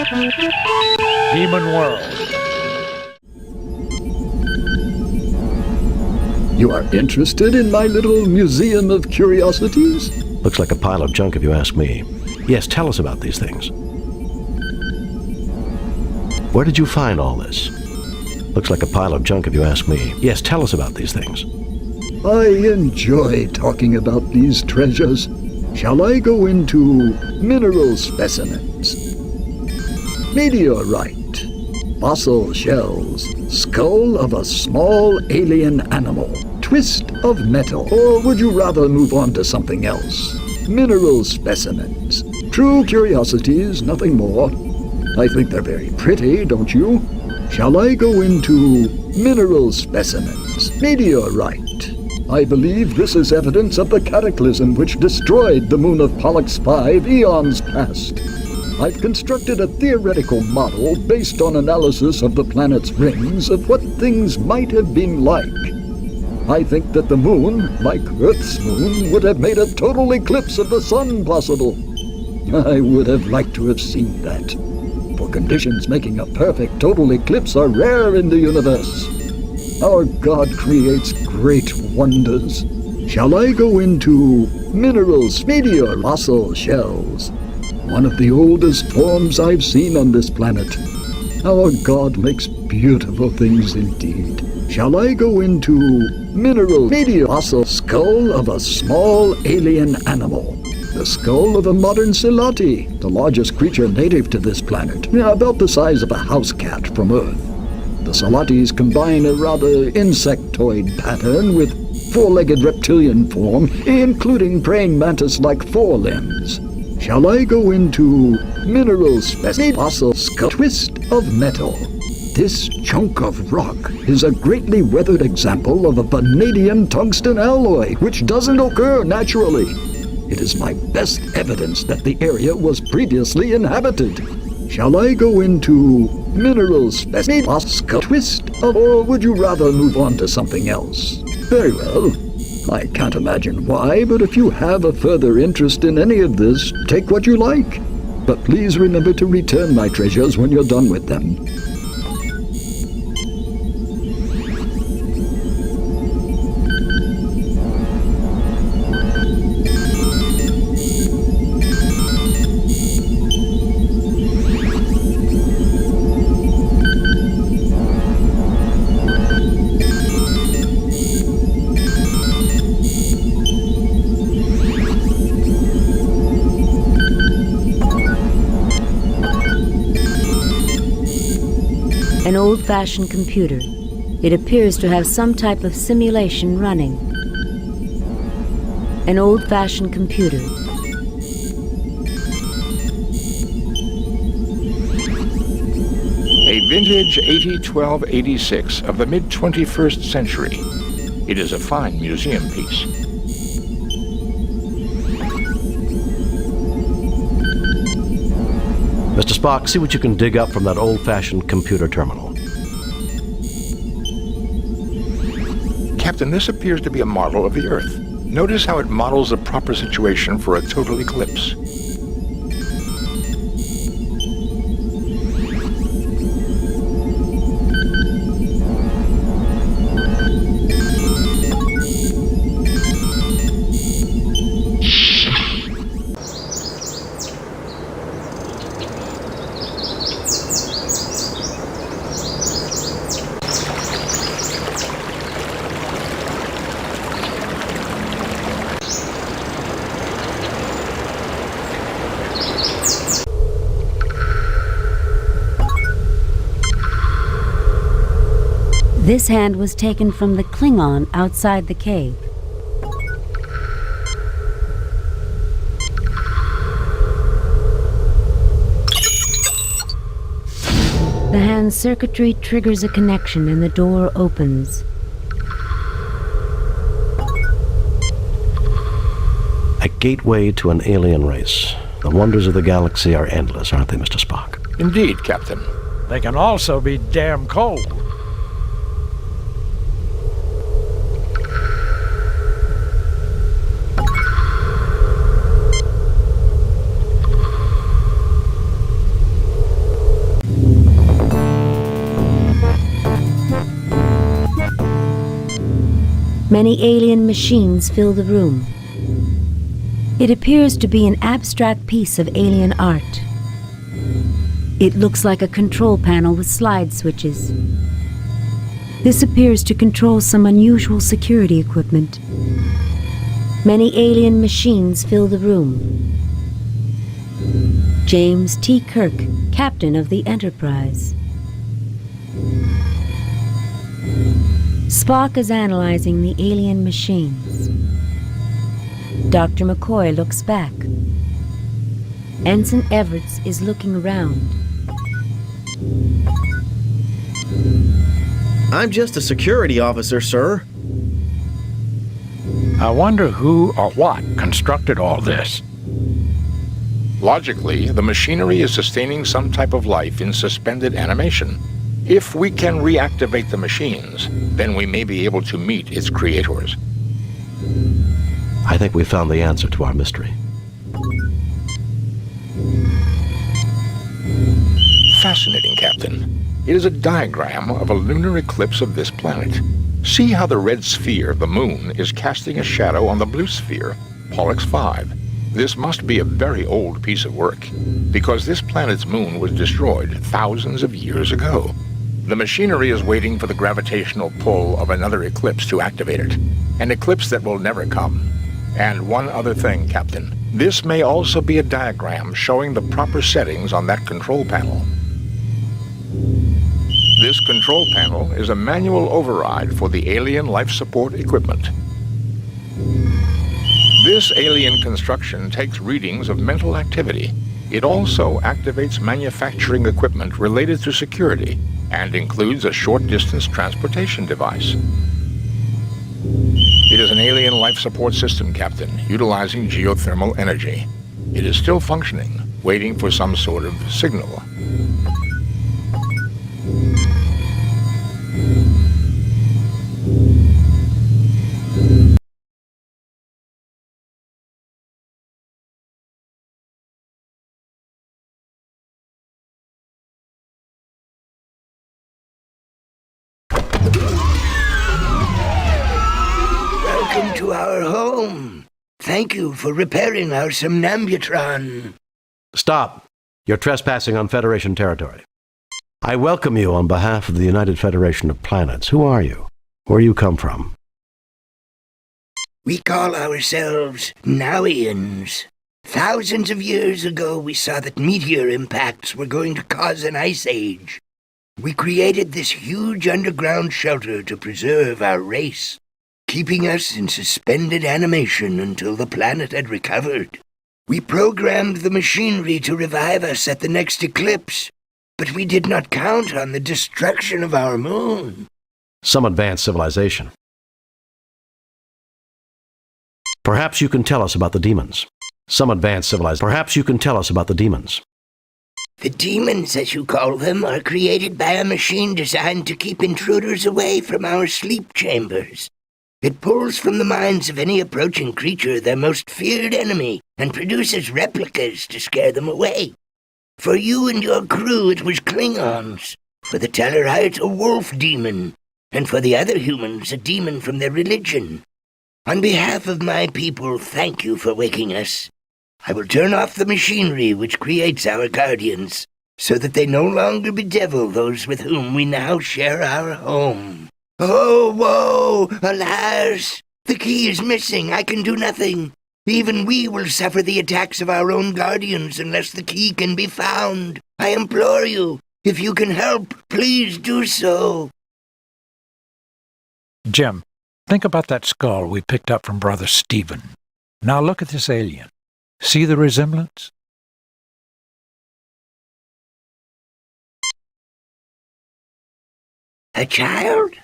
Demon World. You are interested in my little museum of curiosities? Looks like a pile of junk if you ask me. Yes, tell us about these things. Where did you find all this? Looks like a pile of junk if you ask me. Yes, tell us about these things. I enjoy talking about these treasures. Shall I go into mineral specimens? Meteorite, fossil shells, skull of a small alien animal, twist of metal, or would you rather move on to something else? Mineral specimens, true curiosities, nothing more. I think they're very pretty, don't you? Shall I go into mineral specimens? Meteorite. I believe this is evidence of the cataclysm which destroyed the moon of Pollux 5 eons past. I've constructed a theoretical model based on analysis of the planet's rings of what things might have been like. I think that the moon, like Earth's moon, would have made a total eclipse of the sun possible. I would have liked to have seen that. For conditions making a perfect total eclipse are rare in the universe. Our God creates great wonders. Shall I go into minerals, meteor, fossil shells? One of the oldest forms I've seen on this planet. Our God makes beautiful things indeed. Shall I go into mineral, meteor, fossil skull of a small alien animal? The skull of a modern Silati, the largest creature native to this planet, about the size of a house cat from Earth. The Salatis combine a rather insectoid pattern with four-legged reptilian form, including praying mantis-like forelimbs. Shall I go into mineral specimen, fossil skull, twist of metal? This chunk of rock is a greatly weathered example of a vanadium tungsten alloy, which doesn't occur naturally. It is my best evidence that the area was previously inhabited. Shall I go into mineral specimen, fossil twist of, or would you rather move on to something else? Very well. I can't imagine why, but if you have a further interest in any of this, take what you like. But please remember to return my treasures when you're done with them. An old-fashioned computer. It appears to have some type of simulation running. An old-fashioned computer. A vintage 8012-86 of the mid-21st century. It is a fine museum piece. Mr. Spock, see what you can dig up from that old-fashioned computer terminal. Captain, this appears to be a model of the Earth. Notice how it models the proper situation for a total eclipse. This hand was taken from the Klingon outside the cave. The hand's circuitry triggers a connection and the door opens. A gateway to an alien race. The wonders of the galaxy are endless, aren't they, Mr. Spock? Indeed, Captain. They can also be damn cold. Many alien machines fill the room. It appears to be an abstract piece of alien art. It looks like a control panel with slide switches. This appears to control some unusual security equipment. Many alien machines fill the room. James T. Kirk, captain of the Enterprise. Spock is analyzing the alien machines. Dr. McCoy looks back. Ensign Everts is looking around. I'm just a security officer, sir. I wonder who or what constructed all this. Logically, the machinery is sustaining some type of life in suspended animation. If we can reactivate the machines, then we may be able to meet its creators. I think we found the answer to our mystery. Fascinating, Captain. It is a diagram of a lunar eclipse of this planet. See how the red sphere, the moon, is casting a shadow on the blue sphere, Pollux 5. This must be a very old piece of work, because this planet's moon was destroyed thousands of years ago. The machinery is waiting for the gravitational pull of another eclipse to activate it, an eclipse that will never come. And one other thing, Captain. This may also be a diagram showing the proper settings on that control panel. This control panel is a manual override for the alien life support equipment. This alien construction takes readings of mental activity. It also activates manufacturing equipment related to security and includes a short-distance transportation device. It is an alien life support system, Captain, utilizing geothermal energy. It is still functioning, waiting for some sort of signal. Welcome to our home. Thank you for repairing our somnambutron. Stop. You're trespassing on Federation territory. I welcome you on behalf of the United Federation of Planets. Who are you? Where you come from? We call ourselves Nowians. Thousands of years ago, we saw that meteor impacts were going to cause an ice age. We created this huge underground shelter to preserve our race, keeping us in suspended animation until the planet had recovered. We programmed the machinery to revive us at the next eclipse, but we did not count on the destruction of our moon. Some advanced civilization. Perhaps you can tell us about the demons. Some advanced civilization. Perhaps you can tell us about the demons. The demons, as you call them, are created by a machine designed to keep intruders away from our sleep chambers. It pulls from the minds of any approaching creature their most feared enemy and produces replicas to scare them away. For you and your crew, it was Klingons. For the Tellarites, a wolf demon. And for the other humans, a demon from their religion. On behalf of my people, thank you for waking us. I will turn off the machinery which creates our guardians, so that they no longer bedevil those with whom we now share our home. Oh, woe! Alas! The key is missing. I can do nothing. Even we will suffer the attacks of our own guardians unless the key can be found. I implore you, if you can help, please do so. Jim, think about that skull we picked up from Brother Stephen. Now look at this alien. See the resemblance? A child?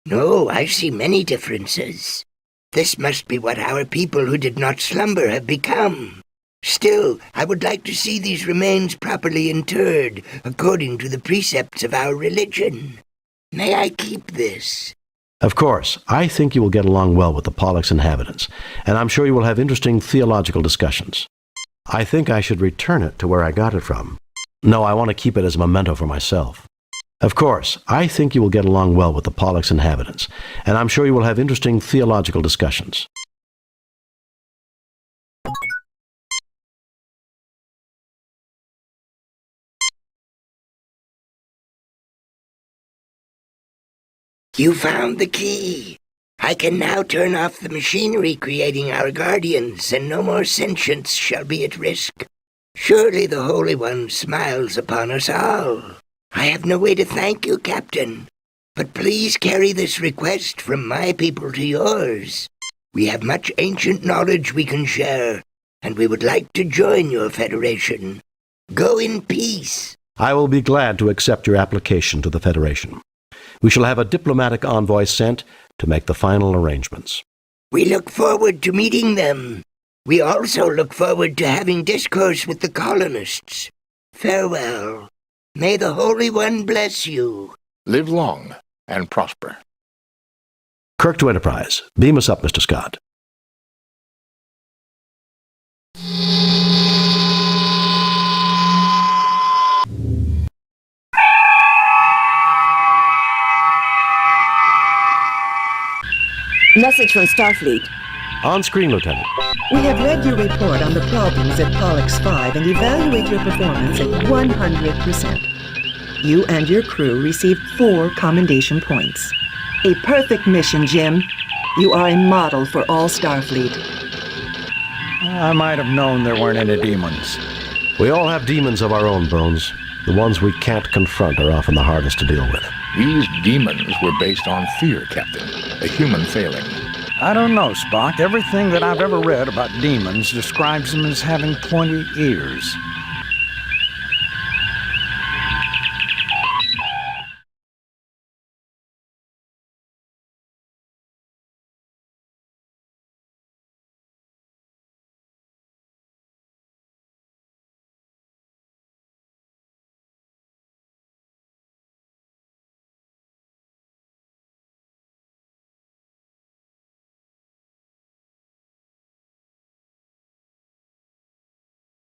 No, I see many differences. This must be what our people who did not slumber have become. Still, I would like to see these remains properly interred, according to the precepts of our religion. May I keep this? Of course. I think you will get along well with the Pollux inhabitants, and I'm sure you will have interesting theological discussions. I think I should return it to where I got it from. No, I want to keep it as a memento for myself. Of course, I think you will get along well with the Pollux inhabitants, and I'm sure you will have interesting theological discussions. You found the key. I can now turn off the machinery creating our guardians, and no more sentience shall be at risk. Surely the Holy One smiles upon us all. I have no way to thank you, Captain, but please carry this request from my people to yours. We have much ancient knowledge we can share, and we would like to join your Federation. Go in peace. I will be glad to accept your application to the Federation. We shall have a diplomatic envoy sent to make the final arrangements. We look forward to meeting them. We also look forward to having discourse with the colonists. Farewell. May the Holy One bless you. Live long and prosper. Kirk to Enterprise. Beam us up, Mr. Scott. Message from Starfleet. On screen, Lieutenant. We have read your report on the problems at Pollux 5 and evaluate your performance at 100%. You and your crew received 4 commendation points. A perfect mission, Jim. You are a model for all Starfleet. I might have known there weren't any demons. We all have demons of our own, Bones. The ones we can't confront are often the hardest to deal with. These demons were based on fear, Captain, a human failing. I don't know, Spock. Everything that I've ever read about demons describes them as having pointy ears.